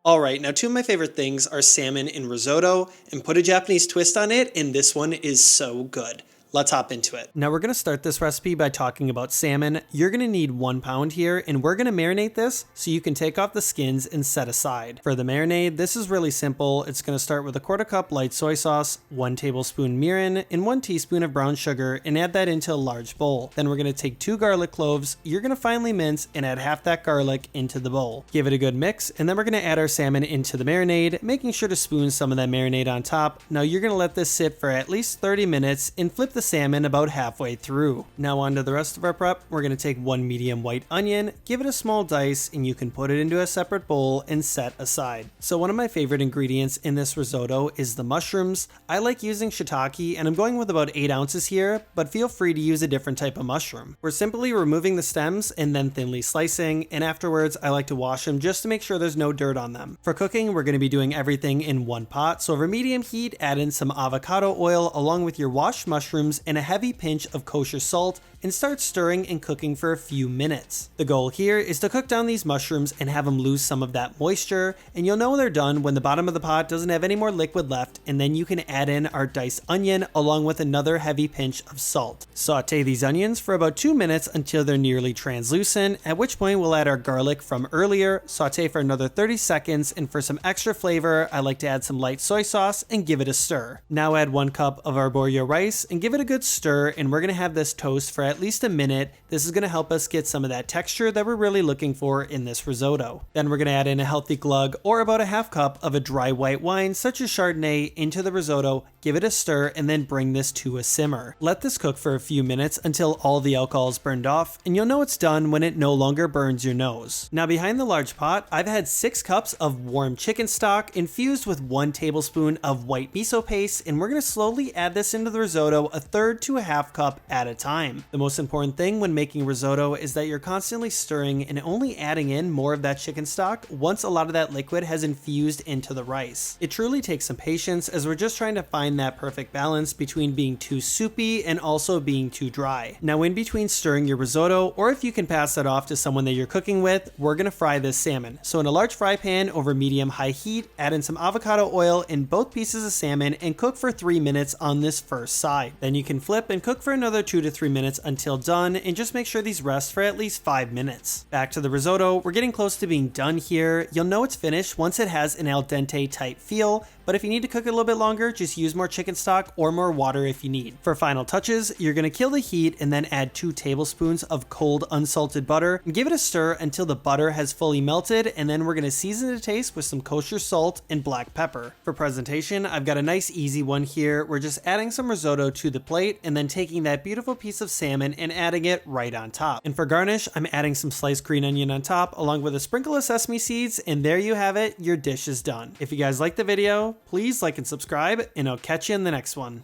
Alright, now two of my favorite things are salmon in risotto, and put a Japanese twist on it, and this one is so good. Let's hop into it. Now we're going to start this recipe by talking about salmon. You're going to need 1 pound here, and we're going to marinate this so you can take off the skins and set aside. For the marinade, this is really simple. It's going to start with a 1/4 cup light soy sauce, 1 tablespoon mirin, and 1 teaspoon of brown sugar, and add that into a large bowl. Then we're going to take 2 garlic cloves. You're going to finely mince and add half that garlic into the bowl. Give it a good mix, and then we're going to add our salmon into the marinade, making sure to spoon some of that marinade on top. Now you're going to let this sit for at least 30 minutes and flip the salmon about halfway through. Now on to the rest of our prep. We're going to take 1 medium white onion, give it a small dice, and you can put it into a separate bowl and set aside. So one of my favorite ingredients in this risotto is the mushrooms. I like using shiitake, and I'm going with about 8 ounces here, but feel free to use a different type of mushroom. We're simply removing the stems and then thinly slicing, and afterwards I like to wash them just to make sure there's no dirt on them. For cooking, we're going to be doing everything in one pot, so over medium heat, add in some avocado oil along with your washed mushrooms and a heavy pinch of kosher salt, and start stirring and cooking for a few minutes. The goal here is to cook down these mushrooms and have them lose some of that moisture, and you'll know they're done when the bottom of the pot doesn't have any more liquid left, and then you can add in our diced onion along with another heavy pinch of salt. Saute these onions for about 2 minutes until they're nearly translucent, at which point we'll add our garlic from earlier, saute for another 30 seconds, and for some extra flavor, I like to add some light soy sauce and give it a stir. Now add 1 cup of arborio rice and give it a good stir, and we're going to have this toast for at least a minute. This is going to help us get some of that texture that we're really looking for in this risotto. Then we're going to add in a healthy glug or about a half cup of a dry white wine such as Chardonnay into the risotto, give it a stir, and then bring this to a simmer. Let this cook for a few minutes until all the alcohol is burned off, and you'll know it's done when it no longer burns your nose. Now behind the large pot, I've had 6 cups of warm chicken stock infused with 1 tablespoon of white miso paste, and we're going to slowly add this into the risotto 1/3 to a half cup at a time. The most important thing when making risotto is that you're constantly stirring and only adding in more of that chicken stock once a lot of that liquid has infused into the rice. It truly takes some patience as we're just trying to find that perfect balance between being too soupy and also being too dry. Now in between stirring your risotto, or if you can pass that off to someone that you're cooking with, we're going to fry this salmon. So in a large fry pan over medium-high heat, add in some avocado oil in both pieces of salmon and cook for 3 minutes on this first side. Then you can flip and cook for another 2 to 3 minutes until done, and just make sure these rest for at least 5 minutes. Back to the risotto, we're getting close to being done here. You'll know it's finished once it has an al dente type feel, but if you need to cook it a little bit longer, just use more chicken stock or more water if you need. For final touches, you're going to kill the heat and then add 2 tablespoons of cold unsalted butter and give it a stir until the butter has fully melted, and then we're going to season to taste with some kosher salt and black pepper. For presentation, I've got a nice easy one here. We're just adding some risotto to the plate and then taking that beautiful piece of salmon and adding it right on top. And for garnish, I'm adding some sliced green onion on top along with a sprinkle of sesame seeds, and there you have it, your dish is done. If you guys liked the video, please like and subscribe, and I'll catch you in the next one.